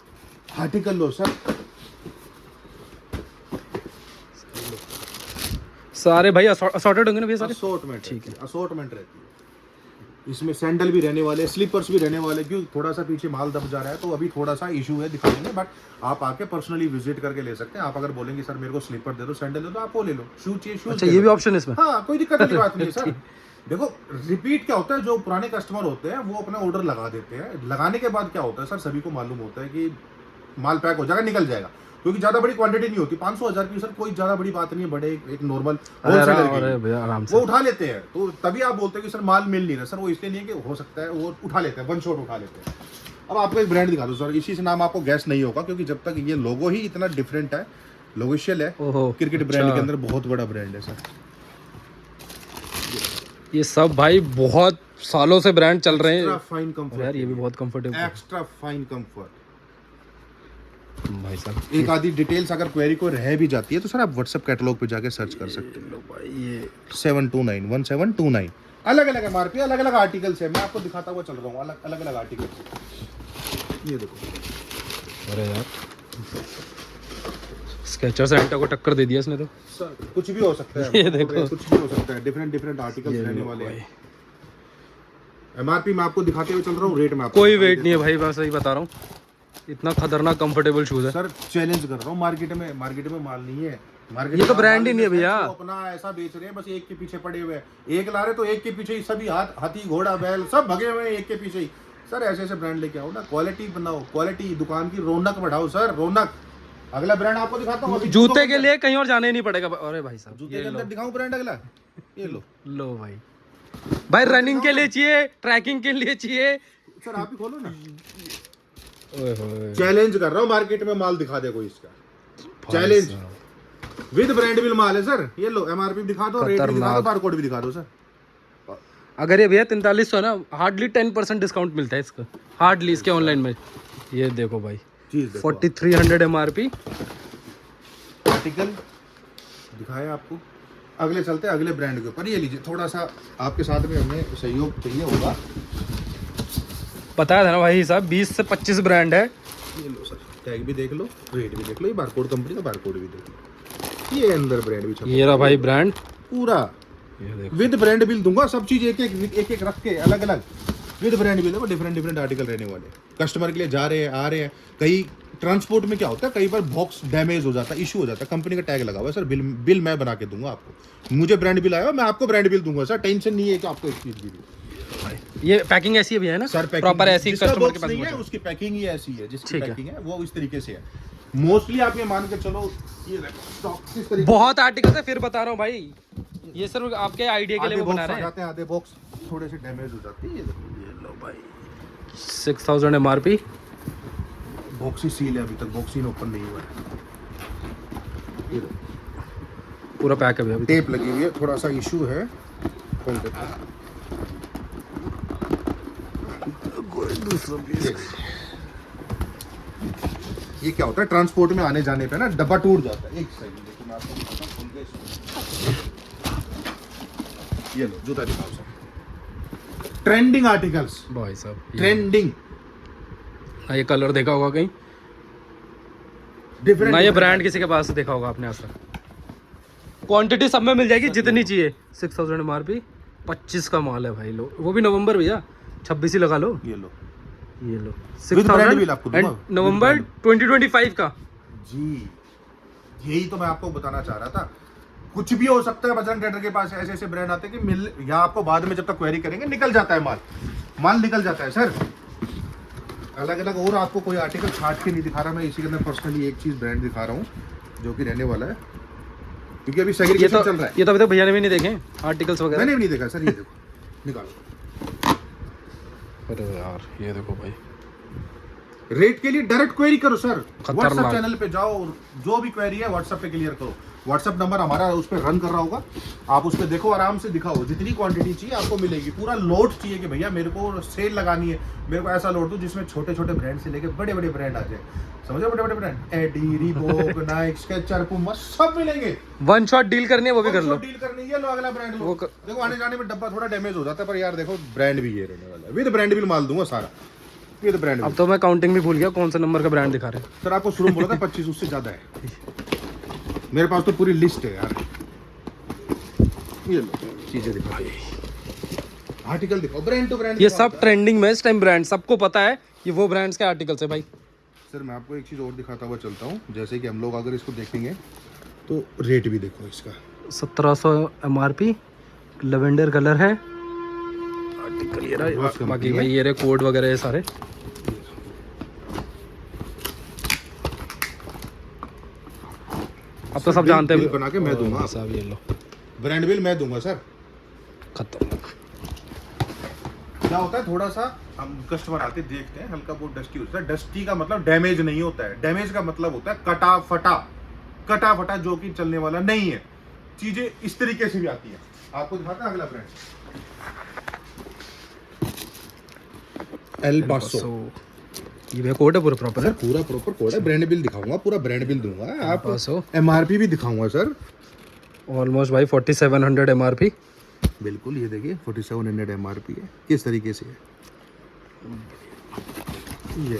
आर्टिकल लो सर। सारे भाई असॉर्टेड होंगे ना भैया सारे। असॉर्टमेंट, ठीक है, असॉर्टमेंट रहती है इसमें। सैंडल भी रहने वाले, स्लीपर्स भी रहने वाले। क्यों थोड़ा सा पीछे माल दब जा रहा है तो अभी थोड़ा सा इशू है दिखाने में, बट आप आके पर्सनली विजिट करके ले सकते हैं। आप अगर बोलेंगे सर मेरे को स्लीपर दे दो, सैंडल दे दो, आप वो ले लो। शूज चाहिए शूज। अच्छा ये भी ऑप्शन है इसमें। हाँ कोई दिक्कत की बात नहीं है सर। देखो रिपीट क्या होता है, जो पुराने कस्टमर होते हैं वो अपना ऑर्डर लगा देते हैं। लगाने के बाद क्या होता है सर, सभी को मालूम होता है कि माल पैक हो जाएगा, निकल जाएगा, क्योंकि ज्यादा बड़ी क्वांटिटी नहीं होती। 500-1000 की सर कोई ज्यादा बड़ी बात नहीं है। बड़े एक नॉर्मल आराम से वो उठा लेते हैं। तो तभी आप बोलते हैं कि सर माल मिल नहीं रहा। सर वो इसलिए नहीं है कि हो सकता है वो उठा लेते हैं, वन शॉट उठा लेते हैं। अब आपको एक ब्रांड दिखा दो सर, इसी से नाम आपको गैस नहीं होगा, क्योंकि जब तक ये लोगो ही इतना डिफरेंट है, लोगोशियल है क्रिकेट ब्रांड के अंदर, बहुत बड़ा ब्रांड है सर। ये सब भाई बहुत सालों से ब्रांड चल रहे हैं फाइन कंफर्ट यार, ये भी बहुत कंफर्टेबल, एक्स्ट्रा फाइन कंफर्ट भाई साहब। एक आधी डिटेल्स अगर क्वेरी को रह भी जाती है तो सर आप व्हाट्सएप कैटलॉग पे जाके सर्च कर सकते हैं। भाई ये 1729 अलग अलग MRP, अलग अलग आर्टिकल्स है। मैं आपको दिखाता हुआ चल रहा हूँ, अलग अलग आर्टिकल्स। ये देखो अरे यार स्केचर्स एंटा को टक्कर दे दिया इसने तो। सर कुछ भी हो सकता है, ये देखो कुछ भी हो सकता है। डिफरेंट आर्टिकल्स रहने वाले हैं। MRP मैं आपको दिखाते हुए चल रहा हूँ, रेट में आपको कोई वेट नहीं है भाई, मैं सही बता रहा हूँ। इतना खतरनाक कंफर्टेबल शूज है सर। चैलेंज कर रहा हूँ, मार्केट में माल नहीं है। मार्केट ये तो ब्रांड ही नहीं है भैया। अपना ऐसा बेच रहे हैं, बस एक के पीछे पड़े हुए हैं। एक ला रहे तो एक के पीछे ही सभी हाथी घोड़ा बैल सब भगे हुए हैं एक के पीछे ही। सर ऐसे ब्रांड लेके आओ ना, क्वालिटी बनाओ, क्वालिटी, दुकान की रौनक बढ़ाओ सर, रौनक। अगला ब्रांड आपको दिखाता हूँ। जूते के लिए कहीं और जाना ही नहीं पड़ेगा। अरे भाई साहब जूते के अंदर दिखाऊं ब्रांड अगला, ये लो भाई। भाई रनिंग के लिए चाहिए, ट्रैकिंग के लिए चाहिए सर, आप ही खोलो ना। ओए होए चैलेंज कर रहा हूँ, मार्केट में माल दिखा दे कोई इसका। चैलेंज विद ब्रांड बिल माल है सर। ये लो MRP दिखा दो, रेट भी दिखा दो, बारकोड भी दिखा दो सर। अगर ये भैया 4300 है ना, हार्डली 10% डिस्काउंट मिलता है इसका, हार्डली इसके ऑनलाइन में। ये देखो भाई 4300 MRP आर्टिकल दिखाया आपको। अगले चलते हैं अगले ब्रांड के ऊपर। ये लीजिए, थोड़ा सा आपके साथ में हमें सहयोग चाहिए होगा। बताया था ना भाई साहब 20 से 25 ब्रांड है। ये लो सर, टैग भी देख लो, रेट भी देख लो, ये बारकोड कंपनी का बारकोड भी देख लो। ये अंदर ब्रांड भी छपा, ये रहा भाई ब्रांड पूरा विद ब्रांड बिल दूंगा। सब चीज एक एक रख के अलग अलग विद ब्रांड बिल है। डिफरेंट आर्टिकल रहने वाले, कस्टमर के लिए जा रहे हैं, आ रहे हैं। कई ट्रांसपोर्ट में क्या होता है, कई बार बॉक्स डैमेज हो जाता है, इशू हो जाता है, कंपनी का टैग लगा हुआ है सर। बिल मैं बना के दूंगा आपको। मुझे ब्रांड बिल आया, मैं आपको ब्रांड बिल दूंगा सर। टेंशन नहीं है कि आपको एक चीज भी दूं। ये पैकिंग ऐसी भी है ना सर, प्रॉपर ऐसी कस्टमर के पास नहीं है, उसकी पैकिंग ही ऐसी है, जिसकी पैकिंग है वो इस तरीके से है। मोस्टली आप ये मान के चलो, ये स्टॉक किस तरीके बहुत आर्टिकल है, फिर बता रहा हूँ भाई। ये सर आपके आइडिया के लिए वो बना रहे हैं। आधे बॉक्स थोड़े से डैमेज हो जाती है। ये देखो, ये लो भाई 6000 MRP। बॉक्स ही सील है, अभी तक बॉक्स ही ओपन नहीं हुआ है। ये पूरा पैक है अभी। टेप लगी हुई है, थोड़ा सा इशू है। खोल देते हैं। ये क्या होता है, ट्रांसपोर्ट में आने जाने पे ना डब्बा टूट जाता है। एक सेकंड देखो, मैं आपको दिखाता हूं, खोल के इसको। ये लो जूता दिखाओ सर। ट्रेंडिंग आर्टिकल्स भाई साहब, ट्रेंडिंग। ये कलर देखा होगा कहीं, डिफरेंट ना ये ब्रांड किसी के पास देखा होगा आपने आज तक। क्वांटिटी सब में मिल जाएगी जितनी चाहिए। 6000 MRP, 25 का माल है भाई। लो वो भी नवंबर भैया, 26 ही लगा लो। ये लो, ये लो With brand bill आपको दूंगा। नवंबर 2025 का। जी, यही तो मैं आपको बताना चाह रहा था। कुछ भी हो सकता है, बजरंग ट्रेडर के पास ऐसे ऐसे ब्रांड आते हैं कि मिल, या आपको बाद में जब तक क्वेरी करेंगे निकल जाता है माल निकल जाता है सर। अलग अलग और आपको कोई आर्टिकल छाट के नहीं दिखा रहा मैं, इसी के अंदर पर्सनली एक चीज ब्रांड दिखा रहा हूँ जो कि रहने वाला है, क्योंकि अभी सेग्रीगेशन चल रहा है। ये तो अभी तक भैया ने भी नहीं देखे आर्टिकल्स वगैरह। मैंने भी नहीं देखा सर, ये देखो निकालो। अरे यार ये देखो भाई, रेट के लिए डायरेक्ट क्वेरी करो सर, खतरनाक। व्हाट्सएप चैनल पे जाओ, जो भी क्वेरी है व्हाट्सएप पे क्लियर करो। व्हाट्सएप नंबर हमारा उस पर रन कर रहा होगा, आप उस पर देखो, आराम से दिखाओ, जितनी क्वांटिटी चाहिए आपको मिलेगी। पूरा लोड चाहिए कि भैया मेरे को सेल लगानी है, मेरे को ऐसा लोड दो जिसमें छोटे छोटे ब्रांड से लेके बड़े बड़े ब्रांड आ जाए, समझो, बड़े बड़े ब्रांड एडी, रीबॉक, नाइक, स्केचर, पुमा सब मिलेंगे। वन शॉट डील करनी है वो भी कर लो। डील करनी है, लो अगला ब्रांड लो। देखो आने जाने में डब्बा थोड़ा डैमेज हो जाता है, पर यार देखो ब्रांड भी ये रहने वाला है, विद ब्रांड बिल माल दूंगा सारा, विद ब्रांड। अब तो मैं काउंटिंग भी भूल गया कौन सा नंबर का ब्रांड दिखा रहे हैं। सर आपको शुरू में बोला था 25, उससे ज्यादा है मेरे पास तो पूरी लिस्ट है यार। ये लो चीजें दिखाओ, आर्टिकल दिखाओ, ब्रांड टू ब्रांड। ये सब ट्रेंडिंग में इस टाइम ब्रांड, सबको पता है ये वो ब्रांड्स के आर्टिकल्स है भाई। सर मैं आपको एक चीज और दिखाता हुआ चलता हूँ, जैसे कि हम लोग अगर इसको देखेंगे तो रेट भी देखो इसका, 1700 MRP, लेवेंडर कलर है आर्टिकल ये रहा। बाकी भाई ये रहे कोड वगैरह ये सारे। अब तो सब जानते हैं, बना के मैं दूंगा साहब। ये लो ब्रांड बिल मैं दूंगा सर। खत्म। क्या होता है, थोड़ा सा हम कस्टमर आते देखते हैं हल्का बहुत डस्टी होता है। डस्टी का मतलब डैमेज नहीं होता है, डैमेज का मतलब होता है कटा फटा जो कि चलने वाला नहीं है। चीजें इस तरीके से भी आती है। आपको दिखाता है अगला ब्रांड, एल पासो। ये भी कोड है पूरा प्रॉपर सर, पूरा प्रॉपर कोड है, ब्रांड बिल दिखाऊंगा, पूरा ब्रांड बिल दूंगा आप, पासो। एमआरपी भी दिखाऊंगा सर। ऑलमोस्ट भाई 4700 MRP। बिल्कुल, ये देखिए 4700 एमआरपी है, किस तरीके से है ये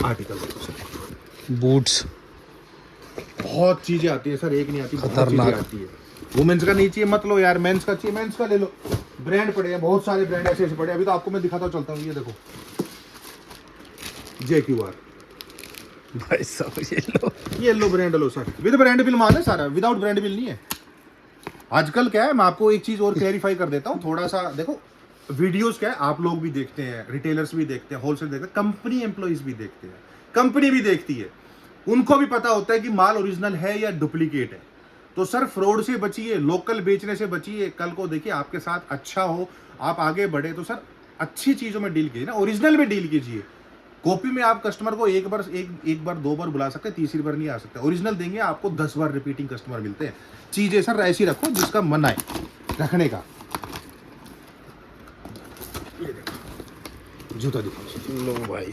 आर्टिकल देखो सर। बूट्स, बहुत चीजें आती है सर, एक नहीं आती, बहुत खतरनाक। चीजें आती है। वुमेन्स का नहीं चाहिए मत लो यार, मेंस का चाहिए मेंस का ले लो। ब्रांड पड़े हैं, बहुत सारे ब्रांड ऐसे ऐसे पड़े हैं। अभी तो आपको मैं दिखाता चलता हूँ, ये देखो JQR भाई सब ये लो ब्रांड लो सर, विद ब्रांड बिल माल है सारा, विदाउट ब्रांड बिल नहीं है। आजकल क्या है, मैं आपको एक चीज और क्लैरिफाई कर देता हूँ थोड़ा सा। देखो वीडियोस क्या है, आप लोग भी देखते हैं, रिटेलर्स भी देखते हैं, होलसेल देखते हैं, कंपनी एम्प्लॉइज भी देखते हैं, कंपनी भी देखती है, उनको भी पता होता है कि माल ओरिजिनल है या डुप्लीकेट है। तो सर फ्रॉड से बचिए, लोकल बेचने से बचिए। कल को देखिए आपके साथ अच्छा हो, आप आगे बढ़े, तो सर अच्छी चीजों में डील कीजिए ना, ओरिजिनल में डील कीजिए। कॉपी में आप कस्टमर को एक बार 2 बार बुला सकते हैं, तीसरी बार नहीं आ सकते। ओरिजिनल देंगे आपको 10 बार रिपीटिंग कस्टमर मिलते हैं। चीजें सर ऐसी रखो जिसका मन आए रखने का। ये देखो जूता दिखाओ लो भाई।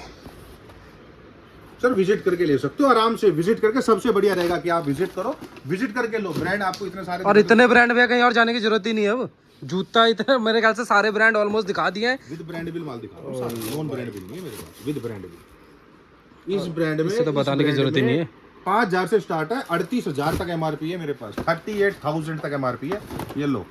सर, विजिट करके ले सकते हो आराम से। विजिट करके सबसे बढ़िया रहेगा कि आप विजिट करो, विजिट करके लो। ब्रांड आपको इतने सारे, और इतने ब्रांड भैया कहीं और जाने की जरूरत ही नहीं है। अब जूता इतने, मेरे ख्याल से सारे ब्रांड ऑलमोस्ट दिखा दिए हैं। विद ब्रांड बिल माल दिखा रहा हूं, नॉन ब्रांड बिल नहीं है मेरे पास, विद ब्रांड बिल। इस ब्रांड में इससे तो बताने की जरूरत ही नहीं है। 5000 से स्टार्ट है, 38000 तक एमआरपी है मेरे पास, 38000 तक एमआरपी है। ये लो,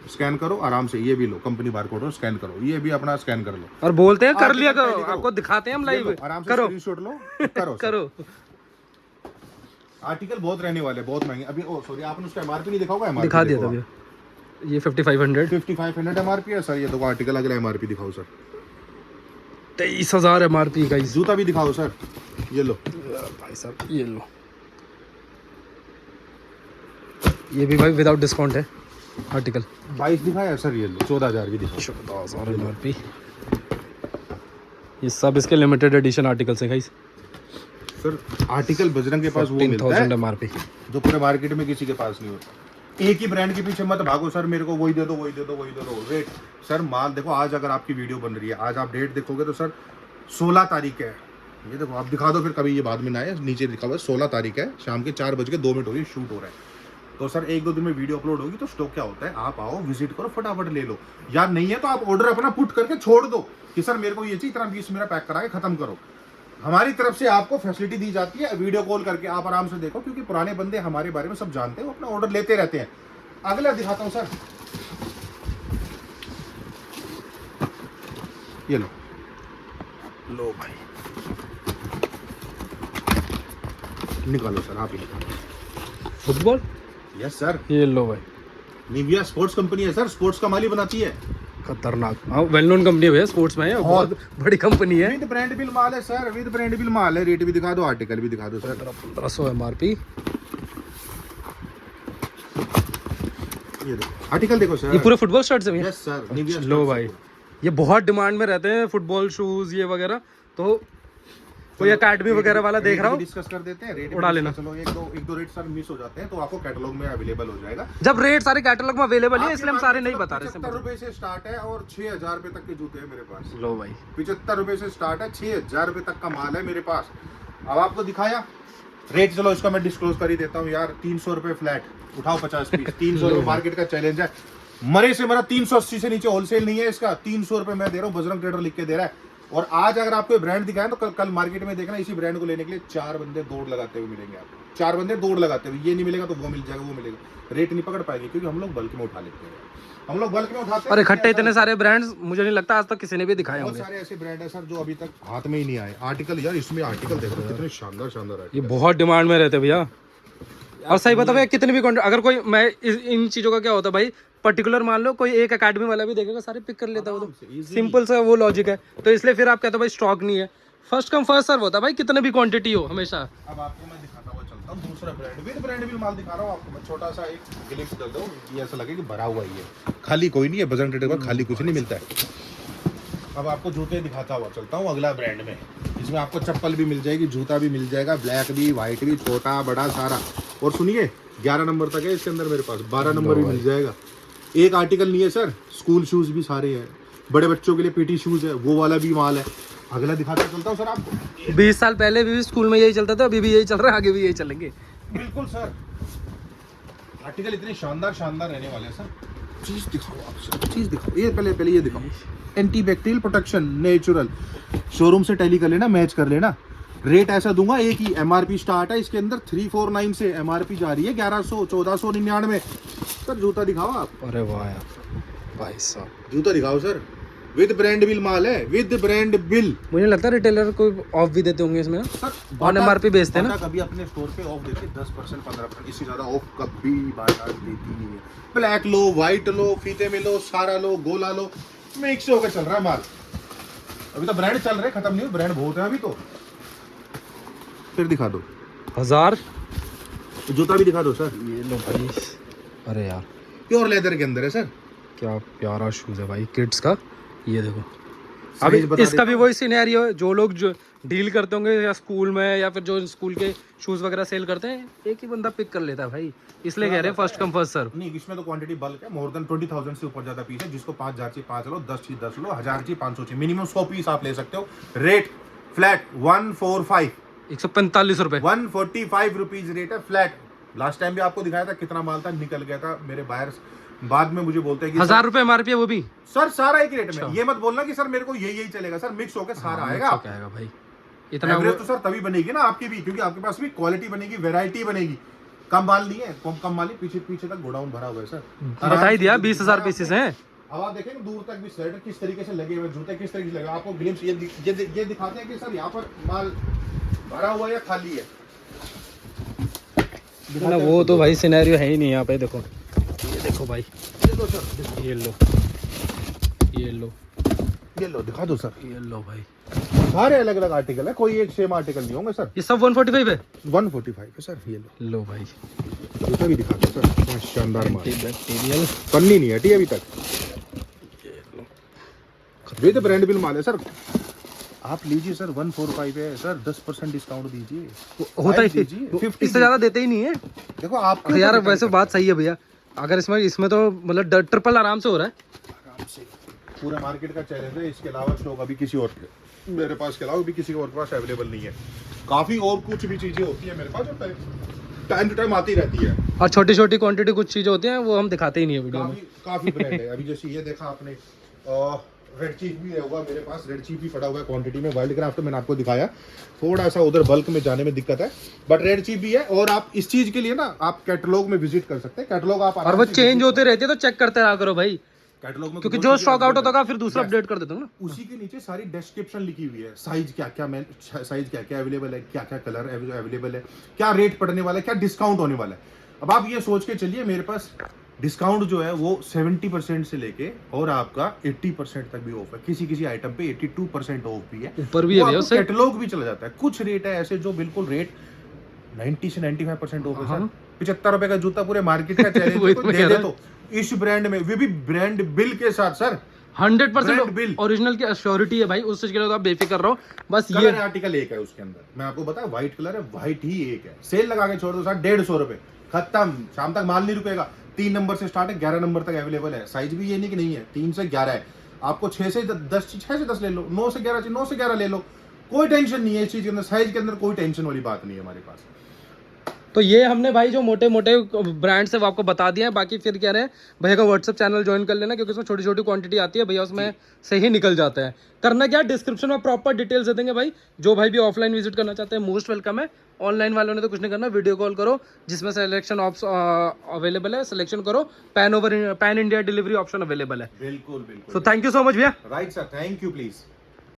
स्कैन करो आराम से, ये भी लो, कंपनी बारकोड हो, स्कैन करो, ये भी अपना स्कैन कर लो। और बोलते हैं कर लिया करो, आपको दिखाते हैं हम लाइव। आराम से करो, स्क्रीनशॉट लो, करो करो। आर्टिकल बहुत रहने वाले, बहुत महंगे। अभी ओ सॉरी, आपने उसका एमआरपी नहीं देखा होगा? एमआरपी दिखा दिया था भैया, ये 5500 एमआरपी है सर। ये देखो आर्टिकल, अगला एमआरपी दिखाओ सर। 23000 MRP का। जूता भी दिखाओ सर, ये लो भाई साहब, ये लो, ये भी भाई विदाउट डिस्काउंट है आर्टिकल। 22 दिखाया सर, ये लो 14000 भी दिखाओ। 14000 MRP। ये सब इसके लिमिटेड एडिशन आर्टिकल्स हैं गाइस। सर आर्टिकल बजरंग के पास वो मिलता 14,000 है MRP, जो पूरे मार्केट में किसी के पास नहीं होता। एक ही ब्रांड के पीछे मत भागो सर, मेरे को वही दे दो, वही दे दो, वही दे दो। रेट सर, माल देखो। आज अगर आपकी वीडियो बन रही है, आज आप डेट देखोगे तो सर 16 तारीख है। ये देखो, आप दिखा दो फिर कभी ये बाद में ना आए। नीचे लिखा हुआ है 16 तारीख है, शाम के 4:02 हो रही है, शूट हो रहा है। तो सर 1-2 दिन में वीडियो अपलोड होगी, तो स्टॉक क्या होता है, आप आओ, विजिट करो, फटाफट ले लो। याद नहीं है तो आप ऑर्डर अपना पुट करके छोड़ दो कि सर मेरे को ये चाहिए, इतना 20 मेरा पैक करा के खत्म करो। हमारी तरफ से आपको फैसिलिटी दी जाती है, वीडियो कॉल करके आप आराम से देखो, क्योंकि पुराने बंदे हमारे बारे में सब जानते हैं, वो अपना ऑर्डर लेते रहते हैं। अगला दिखाता हूं सर, ये लो, लो भाई, निकालो सर, आप ही निकालो। फुटबॉल, यस सर, ये लो भाई, निविया स्पोर्ट्स कंपनी है सर, स्पोर्ट्स का माल ही बनाती है। खतरनाक, हाँ वेल नोन कंपनी है स्पोर्ट्स में, है बहुत बड़ी कंपनी है। विद ब्रांड बिल माल है सर, विद ब्रांड बिल माल है। रेट भी दिखा दो, आर्टिकल भी दिखा दो सर। 1500 MRP। ये देखो आर्टिकल, देखो सर, ये पूरे फुटबॉल शर्ट्स हैं भैया। यस सर, निविया लो भाई, ये बहुत डिमांड में रहते हैं फुटबॉल शूज ये वगैरह, तो कोई अकेडमी वगैरह वाला देख रहा हो डिस्कस कर देते हैं, रेट उड़ा लेना। चलो एक दो रेट सर मिस हो जाते हैं तो आपको कैटलॉग में अवेलेबल हो जाएगा। जब रेट सारे कैटलॉग में अवेलेबल है इसलिए हम सारे नहीं बता रहे। 75 रुपए से स्टार्ट है और 6000 रुपए तक के जूते हैं मेरे पास। लो भाई, 75 रुपए से स्टार्ट है, 6000 रुपए तक का माल है मेरे पास। अब आपको दिखाया रेट, चलो इसका मैं डिस्क्लोज कर ही देता हूँ यार। 300 रुपए फ्लैट, उठाओ 50 पीस। 300 रुपए मार्केट का चैलेंज है, मरे से मरा 380 से नीचे होलसेल नहीं है इसका। 300 रुपए मैं दे रहा हूँ, बजरंग ट्रेडर लिख के दे रहा है। और आज अगर आपको ब्रांड दिखाया तो कल मार्केट में देखना, इसी ब्रांड को लेने के लिए 4 बंदे दौड़ लगाते हुए मिलेंगे आपको। 4 बंदे दौड़ लगाते हुए, ये नहीं मिलेगा तो वो मिल जाएगा, वो मिलेगा। रेट नहीं पकड़ पाएंगे क्योंकि हम लोग बल्क में उठा लेते हैं, हम लोग बल्क में उठाते हैं। और इकट्ठे इतने सारे ब्रांड्स मुझे नहीं लगता आज तक किसी ने भी दिखाए बहुत होंगे। सारे ऐसे ब्रांड है सर जो अभी तक हाथ में ही नहीं आए। आर्टिकल यार, इसमें आर्टिकल देखो कितने शानदार शानदार है। ये बहुत डिमांड में रहते हैं भैया। और सही बता भैया, कितने भी अगर कोई, मैं इन चीजों का क्या होता है भाई, पर्टिकुलर मान लो कोई एक एकेडमी वाला भी देखेगा सारे पिक कर लेता है, तो सिंपल सा वो लॉजिक है। तो इसलिए फिर आप कहते हो भाई स्टॉक नहीं है, फर्स्ट कम फर्स्ट सर्व होता है भाई, कितने भी क्वांटिटी हो हमेशा। अब आपको मैं दिखाता हुआ चलता हूँ दूसरा ब्रांड, विद ब्रांड भी माल दिखा रहा हूँ आपको मैं। छोटा सा एक ग्लिम्स कर दो, ये ऐसा लगे कि भरा हुआ ही है, खाली कोई नहीं है। बजरंग ट्रेडर पर खाली कुछ नहीं मिलता है। अब आपको जूते दिखाता हुआ चलता हूँ अगला ब्रांड में। इसमें आपको चप्पल भी मिल जाएगी, जूता भी मिल जाएगा, ब्लैक भी, व्हाइट भी, छोटा बड़ा सारा। और सुनिए 11 नंबर तक है इसके अंदर मेरे पास, 12 नंबर भी मिल जाएगा। एक आर्टिकल नहीं है सर, स्कूल शूज भी सारे हैं, बड़े बच्चों के लिए पीटी शूज है, वो वाला भी माल है। अगला दिखाता चलता हूँ सर आपको। 20 साल पहले भी स्कूल में यही चलता था, अभी भी यही चल रहा है, आगे भी यही चलेंगे। बिल्कुल सर, आर्टिकल इतने शानदार शानदार रहने वाले हैं सर। चीज दिखाओ आप सर, चीज दिखाओ। ये पहले ये दिखाओ, anti bacterial protection natural. Showroom से टैली कर लेना, मैच कर लेना। रेट ऐसा दूंगा, एक ही एमआरपी स्टार्ट है इसके अंदर 349 से, एमआरपी जा रही है 1100 1499। सर जूता दिखाओ आप। अरे वाह यार भाई साहब, जूता दिखाओ सर, विद ब्रांड बिल माल है, विद ब्रांड बिल। मुझे लगता है रिटेलर को ऑफ भी देते होंगे इसमें सर ऑन एमआरपी बेचते हैं ना। कभी अपने स्टोर पे ऑफ देते 10% 15%, इससे ज्यादा ऑफ कभी बाजार देती नहीं है। ब्लैक लो, व्हाइट लो, फीते में लो, सारा लो, गोला लो, मिक्स होकर चल रहा है माल। अभी तो ब्रांड चल रहे, खत्म नहीं हुए, ब्रांड बहुत है अभी तो। फिर दिखा दो 1000 जूता भी दिखा दो सर, ये लो भाई। अरे यार प्योर लेदर के अंदर है सर। क्या प्यारा शूज है भाई किड्स का, ये देखो। साइज अभी बता इसका देता भी हूँ। वही सिनेरियो है, जो लोग जो डील करते होंगे या स्कूल में या फिर जो स्कूल के शूज वगैरह सेल करते हैं, एक ही बंदा पिक कर लेता है भाई, इसलिए कह रहे हैं फर्स्ट कम फर्स्ट सर्व। नहीं, इसमें तो क्वांटिटी बल्क है, मोर देन 20,000 से ऊपर ज्यादा पीस है। जिसको 5000 चाहिए 5 लो, 10 चाहिए 10 लो, 1000 चाहिए 500 चाहिए, मिनिमम 100 पीस आप ले सकते हो। रेट फ्लैट 145 145 रुपए। 145 रुपीज रेट है फ्लैट। लास्ट टाइम भी आपको दिखाया था कितना माल था, निकल गया था। मेरे बायर्स बाद में मुझे बोलते हैं कि 1000 रुपए एमआरपी है वो भी। सर सारा एक रेट में। ये मत बोलना कि सर मेरे को यही चलेगा, सर मिक्स होकर सारा आएगा। क्या आएगा भाई इतना एवरेज तो सर तभी बनेगी ना आपकी भी, क्योंकि आपके पास भी क्वालिटी बनेगी, वैरायटी बनेगी। कम माल नहीं है, कम माल ही, पीछे तक गोडाउन भरा हुआ है सर। बता ही दिया 20,000 पीसेस हैं। अब आप देखेंगे दूर तक भी शर्ट किस तरीके से लगे हुए, जूते किस तरीके से लगे। आपको ग्लिम्स ये दिखाते हैं कि सर यहाँ पर माल भरा हुआ है या खाली है। ना वो तो भाई सिनेरियो है ही नहीं यहाँ पे। देखो ये देखो भाई, ये लो सर, ये लो, ये लो, ये लो दिखा दो सर। ये लो भाई, सारे अलग अलग आर्टिकल है, कोई एक सेम आर्टिकल नहीं होंगे सर। ये सब 145 है। 145 है सर। ये लो भाई, जूता भी दिखा दो सर, क्या शानदार माल। मटेरियल पन्नी नहीं हटी अभी तक, विद ब्रांड बिल माल है सर। आप लीजिए सर, 145 है सर, 10% डिस्काउंट दीजिए। होता ही दीजिए, 50 इससे ज्यादा देते ही नहीं है। देखो आप यार वैसे बात सही है भैया, अगर इसमें तो मतलब ट्रिपल आराम से हो रहा है। आराम से पूरा मार्केट का चैलेंज है। इसके अलावा स्टॉक अभी किसी और मेरे पास के अलावा भी किसी और के पास अवेलेबल नहीं है। काफी और कुछ भी चीजें होती है मेरे पास जो टाइम टू टाइम आती रहती है, और छोटी छोटी क्वांटिटी कुछ चीजें होती हैं वो हम दिखाते ही नहीं है वीडियो में। काफी ब्रांड है। अभी जैसे ये देखा आपने, रेड चीफ भी होगा मेरे पास, रेड चीफ भी पड़ा हुआ है क्वांटिटी में। वाइल्ड क्राफ्ट तो मैंने आपको दिखाया, थोड़ा सा उधर बल्क में जाने में दिक्कत है, बट रेड चीफ भी है। और आप इस चीज के लिए ना आप कैटलॉग में विजिट कर सकते हैं। कैटलॉग आप और वो चेंज होते रहते हैं तो चेक करते रहा करो भाई, कैटलॉग में क्योंकि वो जो चीजें स्टॉक आउट available होता है। फिर दूसरा Yes. अपडेट कर देता हूँ ना। उसी के नीचे सारी डिस्क्रिप्शन लिखी हुई है, साइज क्या क्या अवेलेबल है, क्या क्या कलर अवेलेबल है, क्या रेट पड़ने वाला है, क्या डिस्काउंट होने वाला है। अब आप ये सोच के चलिए, मेरे पास डिस्काउंट जो है वो 70% से लेके और आपका 80% तक भी ऑफ है, किसी किसी आइटम पे 82% ऑफ भी है, ऊपर भी है भैया उससे। कैटलॉग भी चला जाता है। कुछ रेट है ऐसे जो बिल्कुल रेट 90 से 95% ऑफ है सर। हाँ। 75 रुपए का जूता पूरे मार्केट का चैलेंज वही है, तो कोई मैं दे कह दे रहा तो इस ब्रांड में, वो भी ब्रांड बिल के साथ सर। 100% बिल ओरिजिनल की अश्योरिटी है भाई, उस चीज के लिए तो आप बेफिक्र रहो। बस ये कलर आर्टिकल एक है उसके अंदर, मैं आपको बताया व्हाइट कलर है, व्हाइट ही एक है। सेल लगा के छोड़ दो सर, 150 रुपए खत्म, शाम तक माल नहीं रुकेगा। 3 नंबर से स्टार्ट है, 11 नंबर तक अवेलेबल है। साइज भी ये नहीं कि नहीं है, 3 से 11 है। आपको 6 से 10 6 से 10 ले लो, 9 से 11 9 से 11 ले लो, कोई टेंशन नहीं है इस चीज के अंदर। साइज के अंदर कोई टेंशन वाली बात नहीं है हमारे पास। तो ये हमने भाई जो मोटे मोटे ब्रांड्स है वो आपको बता दिया है। बाकी फिर कह रहे हैं भैया का व्हाट्सअप चैनल ज्वाइन कर लेना, क्योंकि उसमें छोटी छोटी क्वांटिटी आती है भैया, उसमें से ही निकल जाता है। करना क्या, डिस्क्रिप्शन में प्रॉपर डिटेल्स दे देंगे भाई। जो भाई भी ऑफलाइन विजिट करना चाहते हैं मोस्ट वेलकम है। ऑनलाइन वालों ने तो कुछ नहीं करना, वीडियो कॉल करो जिसमें सिलेक्शन अवेलेबल है, सिलेक्शन करो। Pan India delivery option available है। बिल्कुल बिल्कुल। So thank you so much भैया। Right sir, thank you please.